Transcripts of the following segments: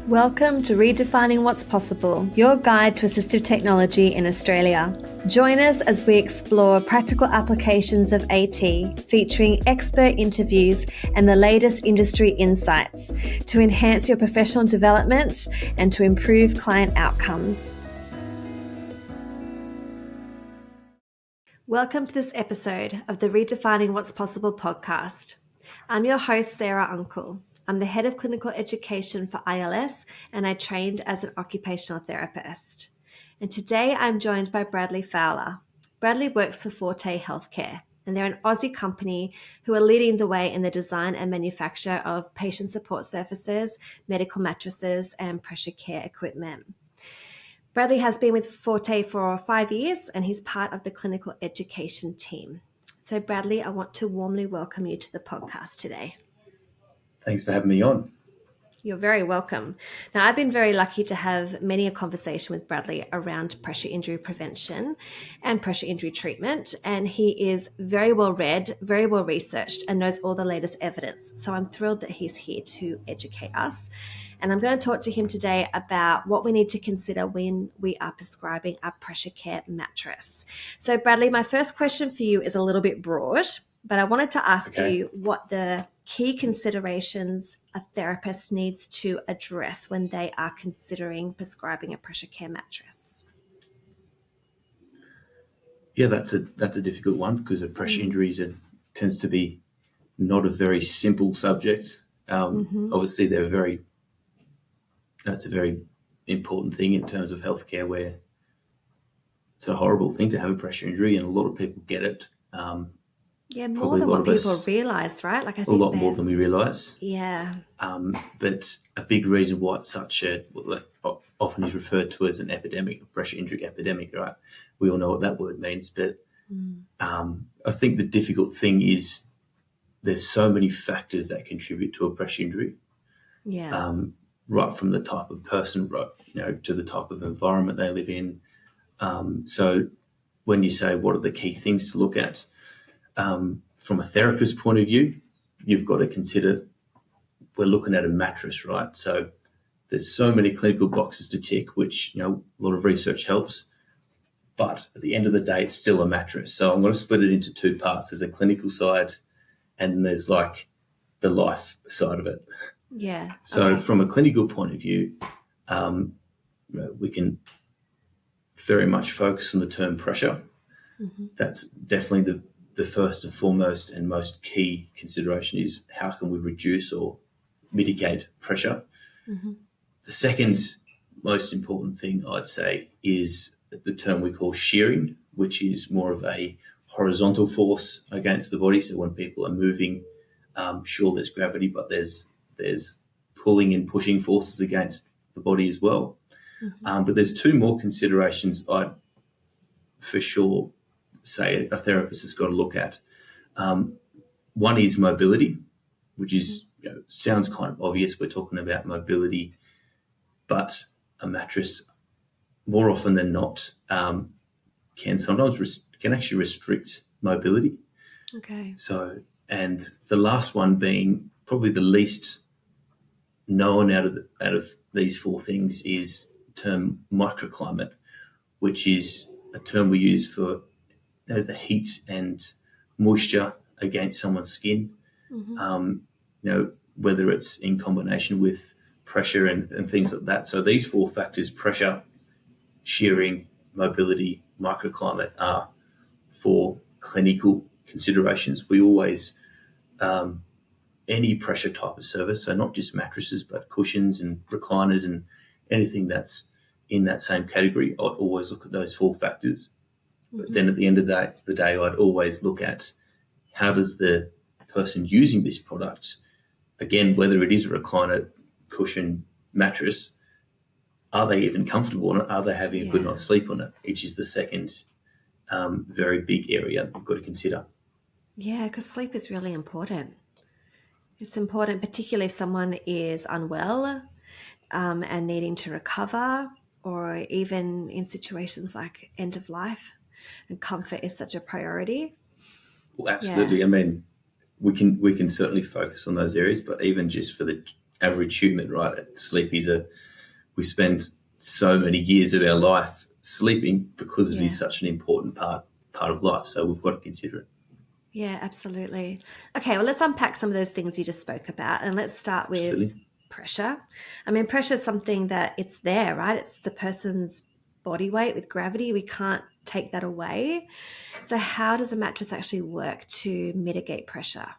Welcome to Redefining What's Possible, your guide to assistive technology in Australia. Join us as we explore practical applications of AT, featuring expert interviews and the latest industry insights to enhance your professional development and to improve client outcomes. Welcome to this episode of the Redefining What's Possible podcast. I'm your host, Sarah Uncle. I'm the head of clinical education for ILS, and I trained as an occupational therapist. And today I'm joined by Bradley Fowler. Bradley works for Forte Healthcare, and they're an Aussie company who are leading the way in the design and manufacture of patient support surfaces, medical mattresses, and pressure care equipment. Bradley has been with Forte for 5 years, and he's part of the clinical education team. So Bradley, I want to warmly welcome you to the podcast today. Thanks for having me on. You're very welcome. Now, I've been very lucky to have many a conversation with Bradley around pressure injury prevention and pressure injury treatment, and he is very well read, very well researched, and knows all the latest evidence. So I'm thrilled that he's here to educate us. And I'm going to talk to him today about what we need to consider when we are prescribing a pressure care mattress. So Bradley, my first question for you is a little bit broad, but I wanted to ask you what the key considerations a therapist needs to address when they are considering prescribing a pressure care mattress. Yeah, that's a difficult one because of pressure injuries. It tends to be not a very simple subject. Obviously, that's a very important thing in terms of healthcare, where it's a horrible thing to have a pressure injury, and a lot of people get it. More than what people realise, right? Like I think a lot more than we realise. Yeah. But a big reason why it's such often is referred to as an epidemic, a pressure injury epidemic, right? We all know what that word means, but I think the difficult thing is there's so many factors that contribute to a pressure injury. Yeah. Right from the type of person, to the type of environment they live in. So when you say what are the key things to look at, from a therapist point of view, you've got to consider we're looking at a mattress, right? So there's so many clinical boxes to tick, which, a lot of research helps. But at the end of the day, it's still a mattress. So I'm going to split it into two parts. There's a clinical side and there's like the life side of it. Yeah. So from a clinical point of view, we can very much focus on the term pressure. That's definitely the first and foremost and most key consideration is how can we reduce or mitigate pressure. The second most important thing I'd say is the term we call shearing, which is more of a horizontal force against the body. So when people are moving, sure, there's gravity, but there's pulling and pushing forces against the body as well. But there's two more considerations I'd for sure say a therapist has got to look at. One is mobility, which is sounds kind of obvious. We're talking about mobility, but a mattress, more often than not, can sometimes can actually restrict mobility. Okay. So, and the last one being probably the least known out of these four things is the term microclimate, which is a term we use for the heat and moisture against someone's skin, whether it's in combination with pressure and things like that. So these four factors, pressure, shearing, mobility, microclimate, are for clinical considerations. We always, any pressure type of service, so not just mattresses, but cushions and recliners and anything that's in that same category, I'd always look at those four factors. But then at the end of the day, I'd always look at how does the person using this product, again, whether it is a recliner, cushion, mattress, are they even comfortable on it? Are they having a good night's sleep on it? Which is the second very big area we've got to consider. Yeah, because sleep is really important. It's important, particularly if someone is unwell and needing to recover, or even in situations like end of life, and comfort is such a priority. Well, absolutely. Yeah. I mean, we can certainly focus on those areas, but even just for the average human, right? Sleep is we spend so many years of our life sleeping because it Yeah. is such an important part of life. So we've got to consider it. Yeah, absolutely. Okay, well, let's unpack some of those things you just spoke about, and let's start with Absolutely. pressure. I mean, pressure is something that it's there, right? It's the person's body weight with gravity. We can't take that away. So, how does a mattress actually work to mitigate pressure?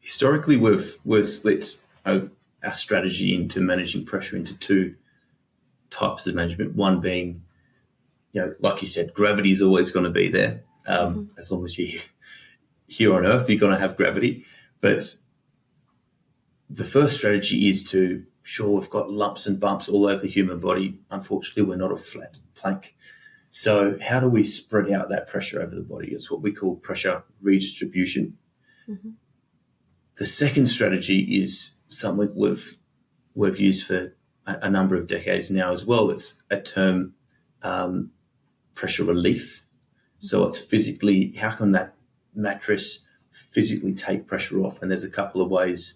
Historically, we've split our strategy into managing pressure into two types of management. One being, like you said, gravity is always going to be there. Mm-hmm. As long as you're here on Earth, you're going to have gravity. But the first strategy is to, sure, we've got lumps and bumps all over the human body. Unfortunately, we're not a flat plank. So how do we spread out that pressure over the body? It's what we call pressure redistribution. Mm-hmm. The second strategy is something we've used for a number of decades now as well. It's a term, pressure relief. So it's physically, how can that mattress physically take pressure off? And there's a couple of ways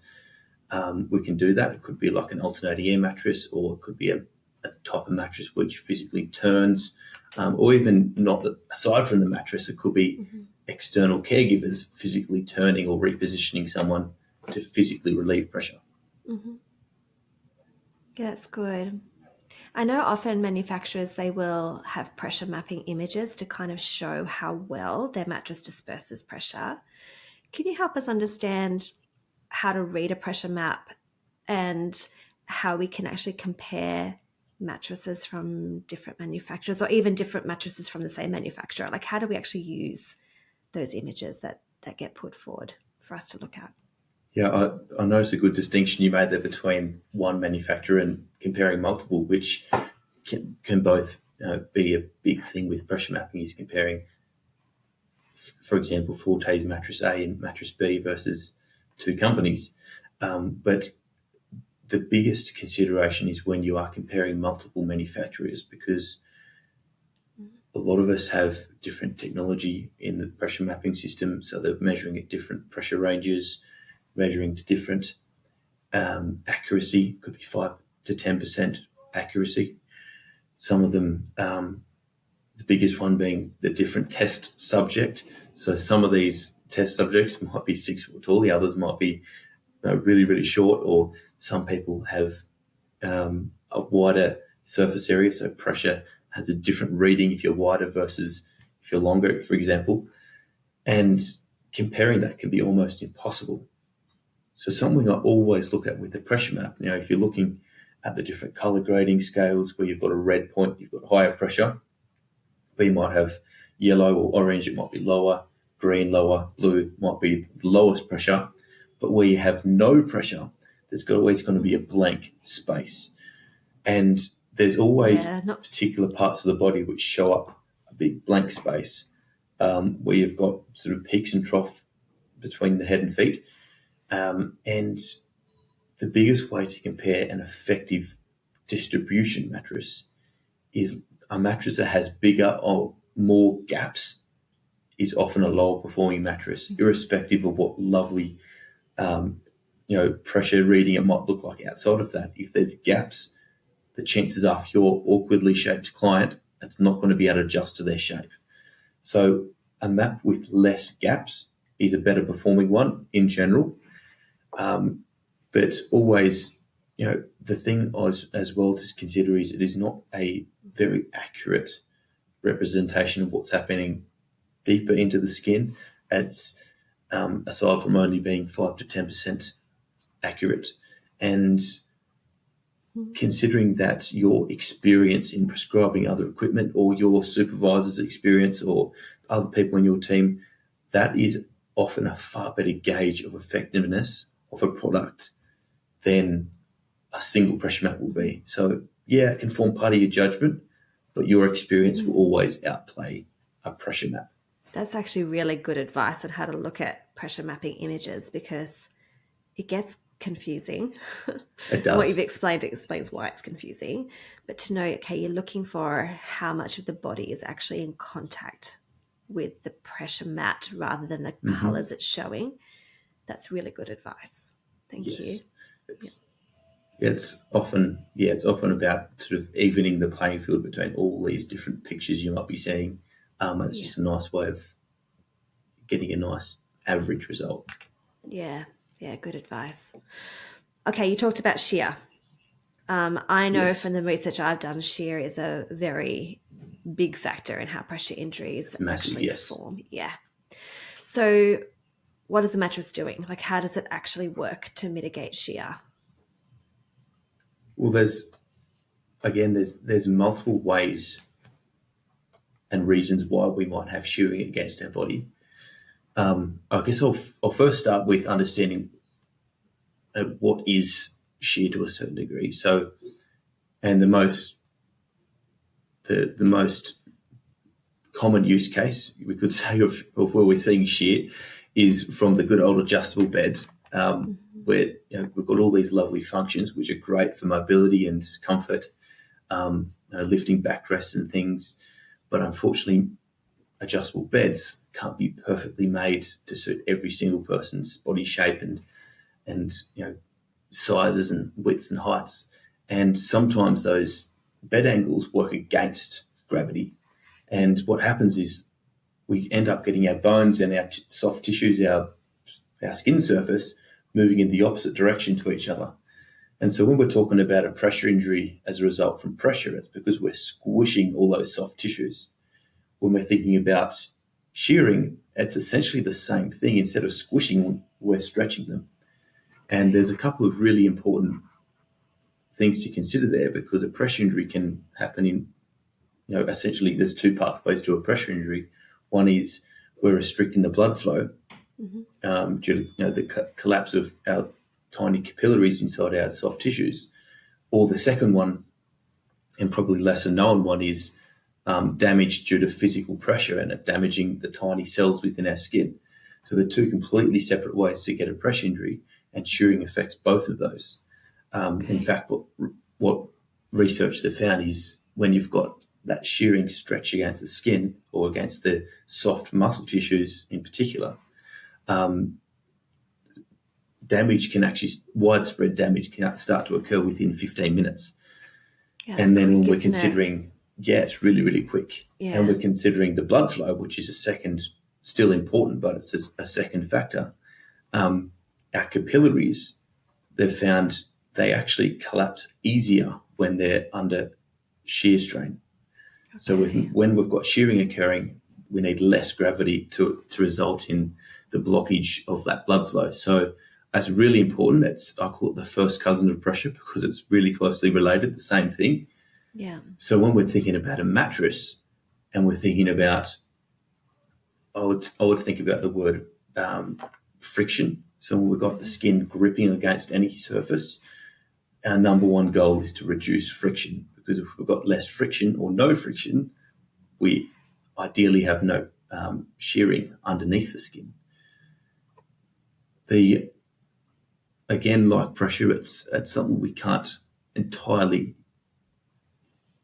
we can do that. It could be like an alternating air mattress, or it could be a type of mattress which physically turns, or even not aside from the mattress, it could be Mm-hmm. external caregivers physically turning or repositioning someone to physically relieve pressure. Mm-hmm. Yeah, that's good. I know often manufacturers, they will have pressure mapping images to kind of show how well their mattress disperses pressure. Can you help us understand how to read a pressure map and how we can actually compare mattresses from different manufacturers, or even different mattresses from the same manufacturer? Like, how do we actually use those images that get put forward for us to look at? Yeah, I noticed a good distinction you made there between one manufacturer and comparing multiple, which can both be a big thing with pressure mapping, is comparing, for example, Forte's mattress A and mattress B versus two companies. But the biggest consideration is when you are comparing multiple manufacturers, because a lot of us have different technology in the pressure mapping system. So they're measuring at different pressure ranges, measuring to different accuracy, could be 5 to 10% accuracy. Some of them, the biggest one being the different test subject. So some of these test subjects might be 6 foot tall, the others might be really, really short, or some people have a wider surface area, so pressure has a different reading if you're wider versus if you're longer, for example. And comparing that can be almost impossible. So something I always look at with the pressure map, if you're looking at the different color grading scales, where you've got a red point, you've got higher pressure, where you might have yellow or orange, it might be lower, green lower, blue might be the lowest pressure. But where you have no pressure, there's always going to be a blank space. And there's always Yeah, not particular parts of the body which show up a big blank space, where you've got sort of peaks and trough between the head and feet. And the biggest way to compare an effective distribution mattress is a mattress that has bigger or more gaps is often a lower performing mattress, irrespective of what lovely pressure reading it might look like outside of that. If there's gaps, the chances are, if you're awkwardly shaped client, it's not going to be able to adjust to their shape. So a map with less gaps is a better performing one in general. But always, the thing as well to consider is it is not a very accurate representation of what's happening deeper into the skin. It's aside from only being 5 to 10% accurate. And considering that your experience in prescribing other equipment, or your supervisor's experience, or other people in your team, that is often a far better gauge of effectiveness of a product than a single pressure map will be. So yeah, it can form part of your judgment, but your experience will always outplay a pressure map. That's actually really good advice on how to look at pressure mapping images, because it gets confusing. It And what you've does. explained, it explains why it's confusing. But to know, okay, you're looking for how much of the body is actually in contact with the pressure mat rather than the Mm-hmm. colors it's showing. That's really good advice. Thank you. Yes. It's often about sort of evening the playing field between all these different pictures you might be seeing. And it's just a nice way of getting a nice average result. Yeah, good advice. Okay, you talked about shear. I know Yes. from the research I've done, shear is a very big factor in how pressure injuries Massive, actually yes. form. Yeah. So, what is the mattress doing? Like, how does it actually work to mitigate shear? Well, there's multiple ways and reasons why we might have shearing against our body. I guess I'll first start with understanding what is shear to a certain degree. So, and the most common use case we could say of where we're seeing shear is from the good old adjustable bed, where we've got all these lovely functions which are great for mobility and comfort, lifting backrests and things, but unfortunately adjustable beds can't be perfectly made to suit every single person's body shape and sizes and widths and heights. And sometimes those bed angles work against gravity. And what happens is we end up getting our bones and our soft tissues, our skin surface, moving in the opposite direction to each other. And so when we're talking about a pressure injury as a result from pressure, it's because we're squishing all those soft tissues. When we're thinking about shearing, it's essentially the same thing. Instead of squishing, we're stretching them. And there's a couple of really important things to consider there, because a pressure injury can happen in, essentially there's two pathways to a pressure injury. One is we're restricting the blood flow due to the collapse of our tiny capillaries inside our soft tissues. Or the second one, and probably lesser known one, is damage due to physical pressure and it damaging the tiny cells within our skin. So they're two completely separate ways to get a pressure injury, and shearing affects both of those. In fact, what research they've found is when you've got that shearing stretch against the skin or against the soft muscle tissues in particular, widespread damage can start to occur within 15 minutes. Yeah, and then quick, when we're considering, it's really, really quick. Yeah. And we're considering the blood flow, which is a second, still important, but it's a second factor. Our capillaries, they've found they actually collapse easier when they're under shear strain. Okay. So when we've got shearing occurring, we need less gravity to result in the blockage of that blood flow. So that's really important. I call it the first cousin of pressure because it's really closely related, the same thing. Yeah. So when we're thinking about a mattress and we're thinking about, I would think about the word friction. So when we've got the skin gripping against any surface, our number one goal is to reduce friction, because if we've got less friction or no friction, we ideally have no shearing underneath the skin. Again, like pressure, it's something we can't entirely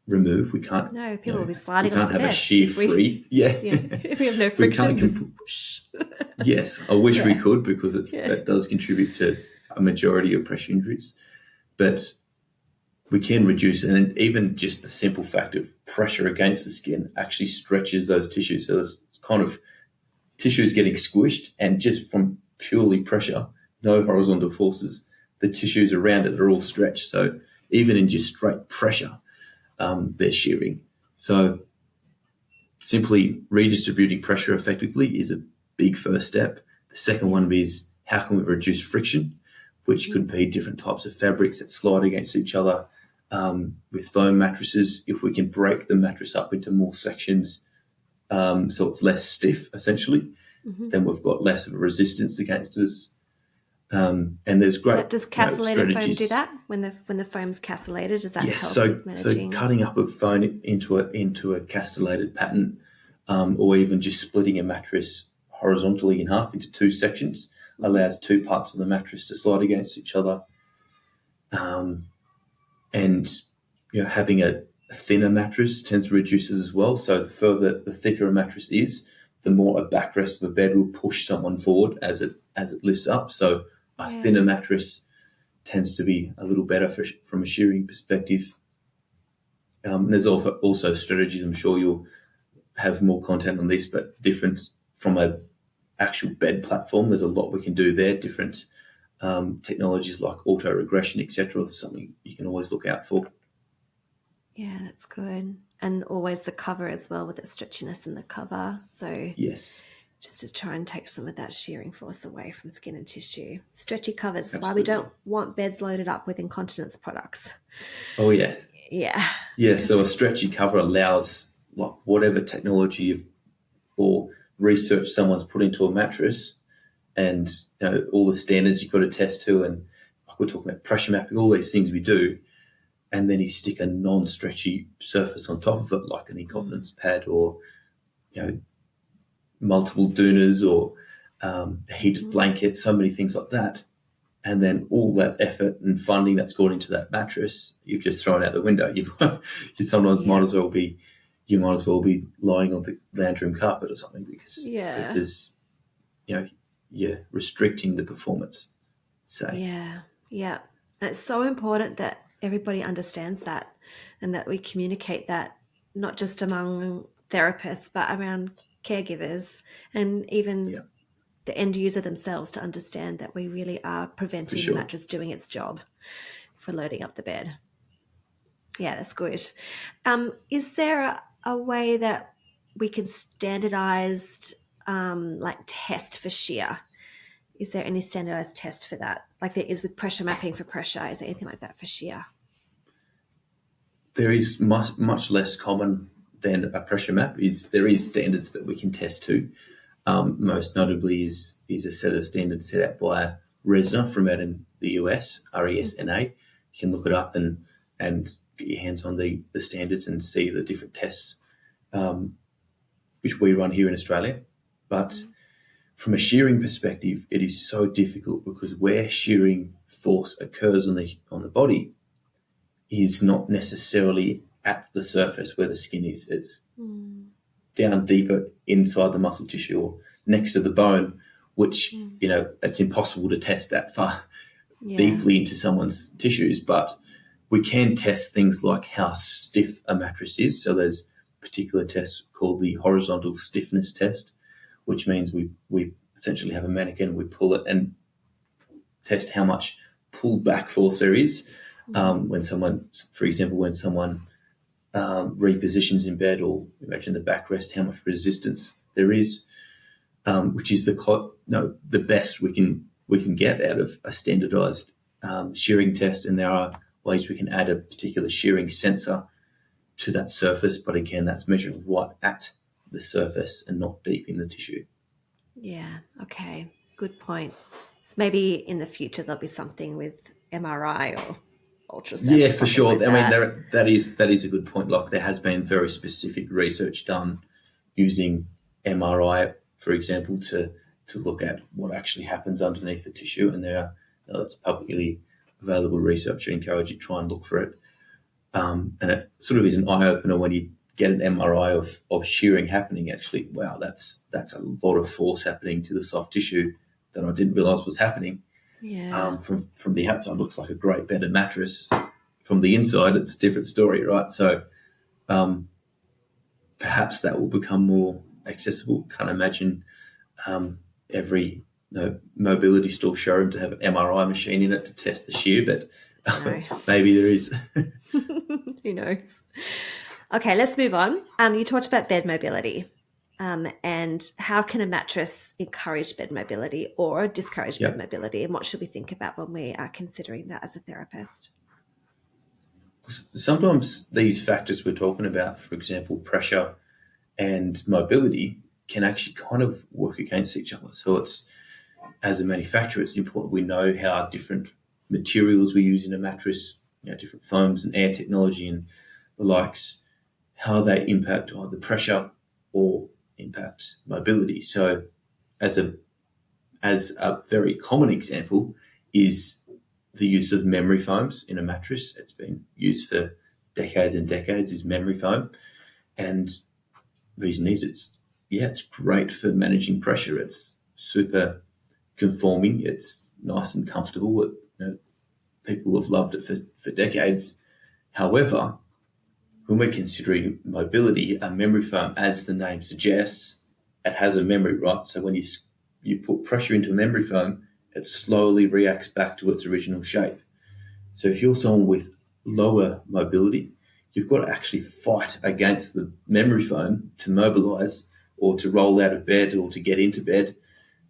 remove. We can't. No, people will be sliding off the bed. We can't have a shear free. Yeah. If we have no friction, whoosh. Yes, I wish we could, because it does contribute to a majority of pressure injuries. But we can reduce it, and even just the simple fact of pressure against the skin actually stretches those tissues. So there's kind of tissues getting squished, and just from purely pressure, no horizontal forces, the tissues around it are all stretched. So even in just straight pressure, they're shearing. So simply redistributing pressure effectively is a big first step. The second one is, how can we reduce friction, which could be different types of fabrics that slide against each other. With foam mattresses, if we can break the mattress up into more sections so it's less stiff, essentially, then we've got less of a resistance against us. And there's great. Does castellated foam do that when the foam's castellated? Does that help with managing? So cutting up a foam into a castellated pattern, or even just splitting a mattress horizontally in half into two sections, allows two parts of the mattress to slide against each other. And having a thinner mattress tends to reduce it as well. So the thicker a mattress is, the more a backrest of a bed will push someone forward as it lifts up. So A Yeah. thinner mattress tends to be a little better from a shearing perspective. There's also strategies. I'm sure you'll have more content on this, but different from a actual bed platform. There's a lot we can do there. Different technologies like auto regression, etc. Something you can always look out for. Yeah, that's good. And always the cover as well, with the stretchiness in the cover. So Yes, just to try and take some of that shearing force away from skin and tissue. Stretchy covers is why we absolutely. don't want beds loaded up with incontinence products. Oh yeah, Yeah. yeah. So Because a stretchy cover allows like whatever technology or research someone's put into a mattress, and all the standards you've got to test to, and like we're talking about pressure mapping, all these things we do, and then you stick a non-stretchy surface on top of it, like an incontinence pad or multiple doonas or a heated blanket, so many things like that. And then all that effort and funding that's gone into that mattress, you've just thrown out the window. You sometimes yeah. you might as well be lying on the lounge room carpet or something because Yeah. because you're restricting the performance. Say, Yeah. Yeah. And it's so important that everybody understands that, and that we communicate that, not just among therapists, but around caregivers and even yeah, the end user themselves, to understand that we really are for preventing the sure. mattress doing its job for loading up the bed. Yeah, that's good. Is there a way that we can standardized like test for shear? Is there any standardized test for that? Like there is with pressure mapping for pressure. Is there anything like that for shear? There is much less common than a pressure map. There is standards that we can test to. Most notably is a set of standards set out by Resna from out in the US, RESNA. You can look it up and get your hands on the standards and see the different tests which we run here in Australia. But from a shearing perspective, it is so difficult because where shearing force occurs on the body is not necessarily at the surface where the skin is. It's down deeper inside the muscle tissue or next to the bone, which, it's impossible to test that far Yeah. deeply into someone's tissues. But we can test things like how stiff a mattress is. So there's particular tests called the horizontal stiffness test, which means we essentially have a mannequin, we pull it and test how much pull back force there is when someone, for example, repositions in bed, or imagine the backrest, how much resistance there is, which is the best we can get out of a standardized shearing test. And there are ways we can add a particular shearing sensor to that surface, but again, that's measured right at the surface and not deep in the tissue. Yeah. Okay. Good point. So maybe in the future there'll be something with MRI or ultrasound or Yeah, for something like sure. I mean, that. that is a good point. Like there has been very specific research done using MRI, for example, to look at what actually happens underneath the tissue, and it's publicly available research. I encourage you to try and look for it. And it sort of is an eye opener when you get an MRI of shearing happening. Actually, wow, that's a lot of force happening to the soft tissue that I didn't realize was happening. Yeah. From the outside, looks like a great bedded mattress. From the inside, it's a different story, right? So perhaps that will become more accessible. Can't imagine every mobility store showroom to have an MRI machine in it to test the shear, but No. maybe there is. Who knows? Okay, let's move on. You talked about bed mobility. And how can a mattress encourage bed mobility or discourage bed Yep. mobility? And what should we think about when we are considering that as a therapist? Sometimes these factors we're talking about, for example, pressure and mobility, can actually kind of work against each other. So as a manufacturer, it's important we know how different materials we use in a mattress, different foams and air technology and the likes, how they impact either pressure or impact mobility. So as a very common example is the use of memory foams in a mattress. It's been used for decades and decades, is memory foam. And reason is it's great for managing pressure. It's super conforming. It's nice and comfortable. People have loved it for decades. However, when we're considering mobility, a memory foam, as the name suggests, it has a memory, right? So when you put pressure into a memory foam, it slowly reacts back to its original shape. So if you're someone with lower mobility, you've got to actually fight against the memory foam to mobilize or to roll out of bed or to get into bed.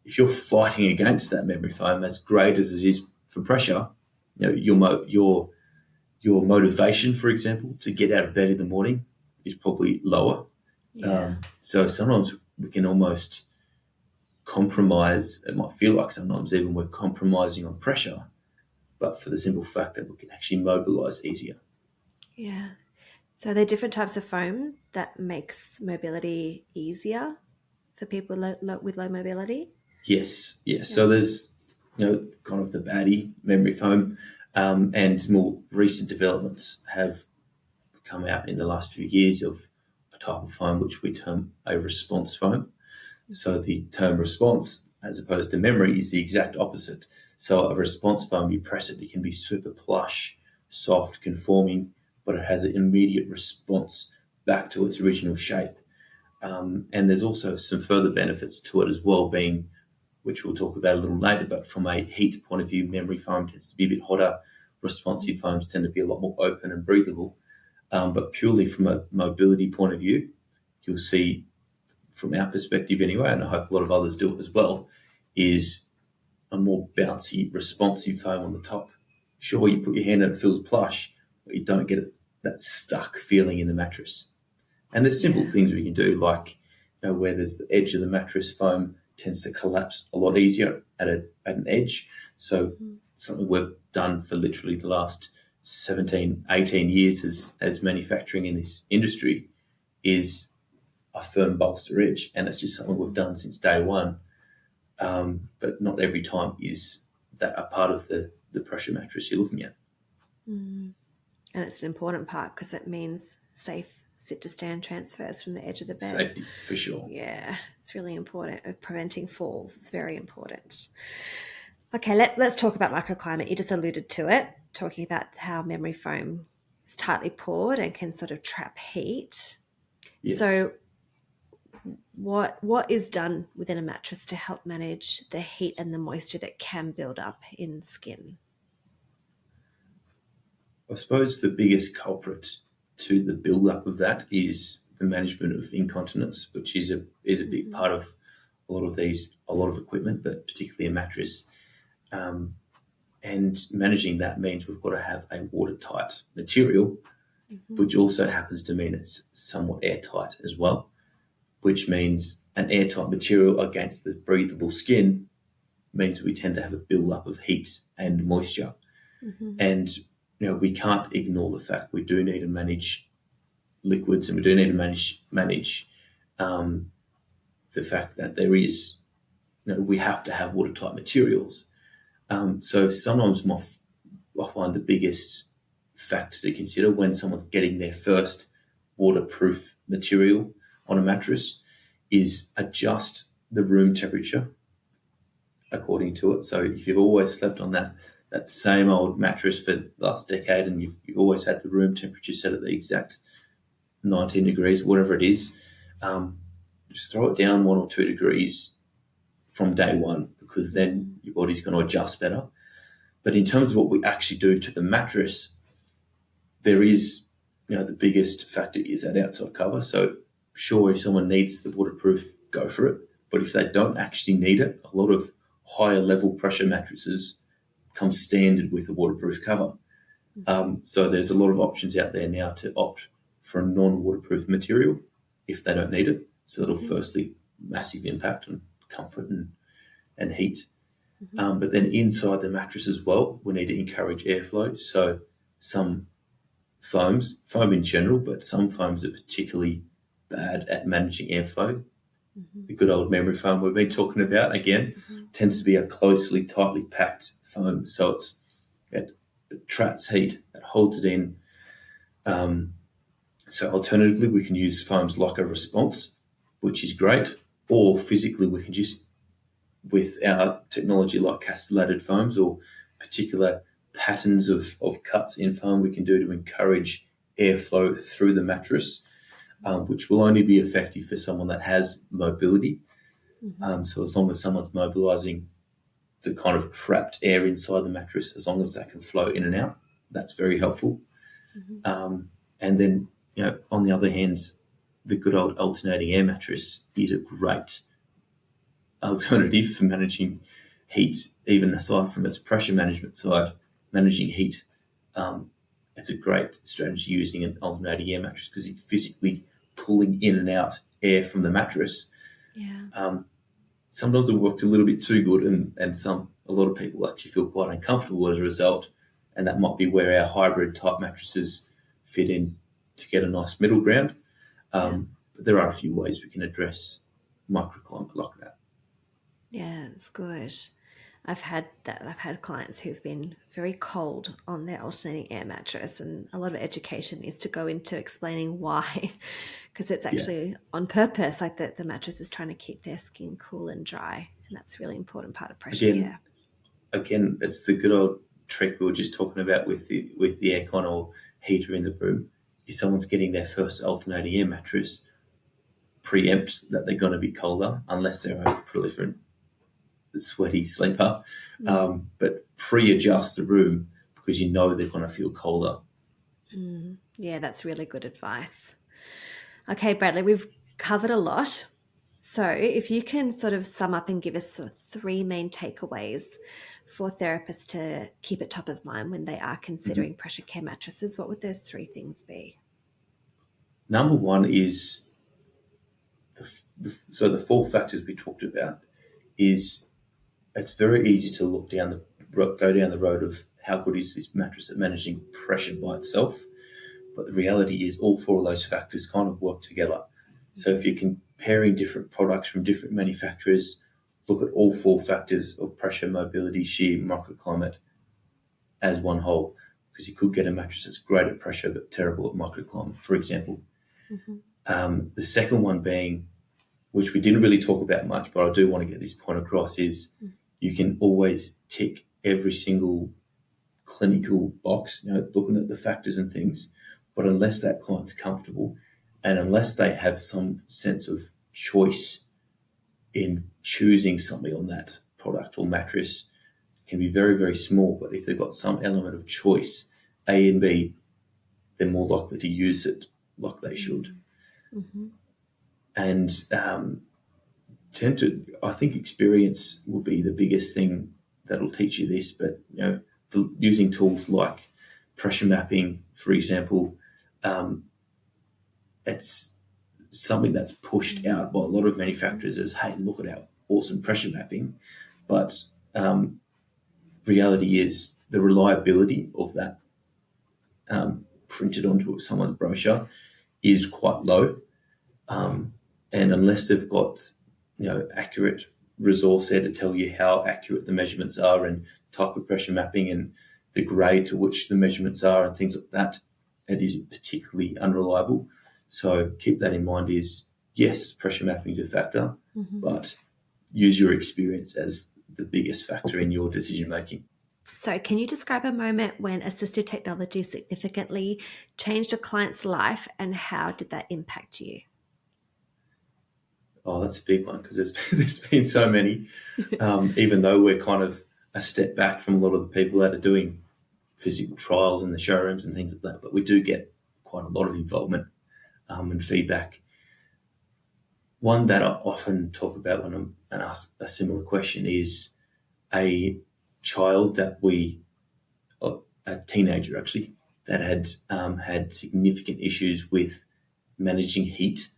If you're fighting against that memory foam, as great as it is for pressure, your motivation, for example, to get out of bed in the morning is probably lower. Yeah. So sometimes we can almost compromise. It might feel like sometimes even we're compromising on pressure, but for the simple fact that we can actually mobilize easier. Yeah. So there are different types of foam that makes mobility easier for people with low mobility. Yes. Yeah. So there's, kind of the baddie memory foam, and more recent developments have come out in the last few years of a type of foam which we term a response foam. So the term response, as opposed to memory, is the exact opposite. So a response foam, you press it can be super plush, soft, conforming, but it has an immediate response back to its original shape. And there's also some further benefits to it as well, being, which we'll talk about a little later, but from a heat point of view, memory foam tends to be a bit hotter. Responsive foams tend to be a lot more open and breathable. But purely from a mobility point of view, you'll see, from our perspective anyway, and I hope a lot of others do it as well, is a more bouncy, responsive foam on the top. Sure, you put your hand in, it feels plush, but you don't get that stuck feeling in the mattress. And there's simple things we can do, like where there's the edge of the mattress foam tends to collapse a lot easier at an edge. So something we've done for literally the last 17, 18 years as manufacturing in this industry is a firm bolster edge, and it's just something we've done since day one. But not every time is that a part of the pressure mattress you're looking at. And it's an important part because it means safe sit-to-stand transfers from the edge of the bed. Safety, for sure. Yeah, it's really important. Preventing falls is very important. Okay, let's talk about microclimate. You just alluded to it, talking about how memory foam is tightly poured and can sort of trap heat. Yes. So what is done within a mattress to help manage the heat and the moisture that can build up in skin? I suppose the biggest culprit to the build-up of that is the management of incontinence, which is a big part of a lot of equipment, but particularly a mattress. And managing that means we've got to have a watertight material, which also happens to mean it's somewhat airtight as well, which means an airtight material against the breathable skin means we tend to have a build-up of heat and moisture. And we can't ignore the fact we do need to manage liquids, and we do need to manage the fact that there is, we have to have watertight materials. So sometimes I find the biggest factor to consider when someone's getting their first waterproof material on a mattress is adjust the room temperature according to it. So if you've always slept on that same old mattress for the last decade and you've always had the room temperature set at the exact 19 degrees, whatever it is, just throw it down 1 or 2 degrees from day one, because then your body's going to adjust better. But in terms of what we actually do to the mattress, there is, the biggest factor is that outside cover. So sure, if someone needs the waterproof, go for it. But if they don't actually need it, a lot of higher level pressure mattresses come standard with a waterproof cover. So there's a lot of options out there now to opt for a non-waterproof material if they don't need it. So it'll firstly massive impact on comfort and heat. But then inside the mattress as well, we need to encourage airflow. So some foam in general, but some foams are particularly bad at managing airflow. The good old memory foam we've been talking about, again, tends to be a tightly packed foam. So it traps heat, it holds it in. So alternatively, we can use foams like a response, which is great, or physically we can just with our technology like castellated foams or particular patterns of cuts in foam we can do to encourage airflow through the mattress, which will only be effective for someone that has mobility. So as long as someone's mobilizing the kind of trapped air inside the mattress, as long as that can flow in and out, that's very helpful. And then, on the other hand, the good old alternating air mattress is a great alternative for managing heat, even aside from its pressure management side. Managing heat, it's a great strategy using an alternating air mattress because you're physically pulling in and out air from the mattress. Sometimes it works a little bit too good, and a lot of people actually feel quite uncomfortable as a result, and that might be where our hybrid type mattresses fit in to get a nice middle ground. But there are a few ways we can address microclimate like that. Yeah, it's good. I've had clients who've been very cold on their alternating air mattress, and a lot of education needs to go into explaining why, because it's actually on purpose. Like the mattress is trying to keep their skin cool and dry, and that's a really important part of pressure care. Again, it's the good old trick we were just talking about with the aircon or heater in the room. If someone's getting their first alternating air mattress, preempt that they're going to be colder unless they're a proliferant sweaty sleeper, but pre-adjust the room because you know they're going to feel colder. Yeah, that's really good advice. Okay, Bradley, we've covered a lot. So if you can sort of sum up and give us sort of 3 main takeaways for therapists to keep it top of mind when they are considering pressure care mattresses, what would those 3 things be? Number 1 is the 4 factors we talked about is it's very easy to go down the road of how good is this mattress at managing pressure by itself. But the reality is all 4 of those factors kind of work together. So if you're comparing different products from different manufacturers, look at all 4 factors of pressure, mobility, shear, microclimate as one whole, because you could get a mattress that's great at pressure but terrible at microclimate, for example. The second one being, which we didn't really talk about much, but I do want to get this point across, is you can always tick every single clinical box, looking at the factors and things, but unless that client's comfortable and unless they have some sense of choice in choosing something on that product or mattress, it can be very, very small, but if they've got some element of choice, A and B, they're more likely to use it like they should. And I think experience will be the biggest thing that'll teach you this, but using tools like pressure mapping, for example, it's something that's pushed out by a lot of manufacturers as, hey, look at our awesome pressure mapping. But reality is the reliability of that printed onto someone's brochure is quite low. And unless they've got accurate resource there to tell you how accurate the measurements are and type of pressure mapping and the grade to which the measurements are and things like that, it is particularly unreliable. So keep that in mind is, yes, pressure mapping is a factor, but use your experience as the biggest factor in your decision making. So can you describe a moment when assistive technology significantly changed a client's life, and how did that impact you? Oh, that's a big one because there's been so many, even though we're kind of a step back from a lot of the people that are doing physical trials in the showrooms and things like that, but we do get quite a lot of involvement and feedback. One that I often talk about when I'm asked a similar question is a child a teenager actually, that had had significant issues with managing heat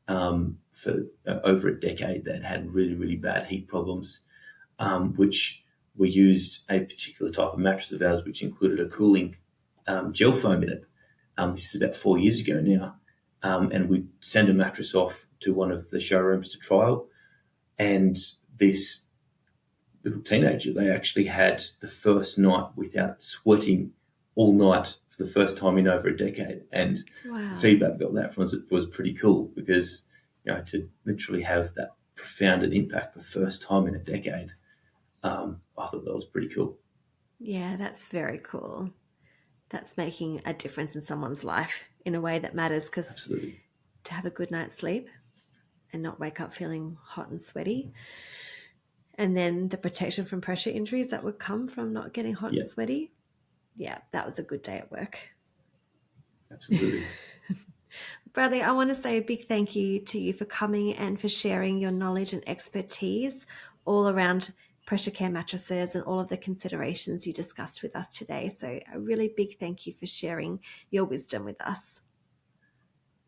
for over a decade. That had really, really bad heat problems, which we used a particular type of mattress of ours, which included a cooling gel foam in it. This is about 4 years ago now. And we sent a mattress off to one of the showrooms to trial. And this little teenager, they actually had the first night without sweating all night for the first time in over a decade. And the feedback we got that from was pretty cool because, to literally have that profound an impact the first time in a decade. I thought that was pretty cool. Yeah, that's very cool. That's making a difference in someone's life in a way that matters, because Absolutely. to have a good night's sleep and not wake up feeling hot and sweaty, and then the protection from pressure injuries that would come from not getting hot Yeah, and sweaty. Yeah, that was a good day at work. absolutely. Bradley, I want to say a big thank you to you for coming and for sharing your knowledge and expertise all around pressure care mattresses and all of the considerations you discussed with us today. So a really big thank you for sharing your wisdom with us.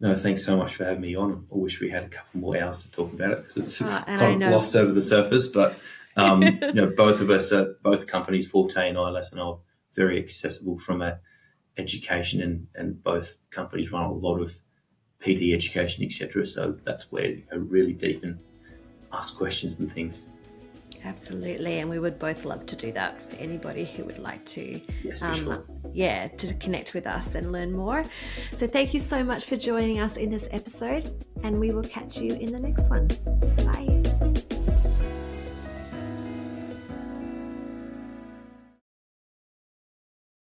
No, thanks so much for having me on. I wish we had a couple more hours to talk about it because it's And kind I of know glossed over the surface. But both of us, both companies, Forte and ILS, and are very accessible from a education, and both companies run a lot of PD education, etc. So that's where you go really deep and ask questions and things. Absolutely, and we would both love to do that for anybody who would like to. Yes, for sure. Yeah, to connect with us and learn more. So thank you so much for joining us in this episode, and we will catch you in the next one. Bye.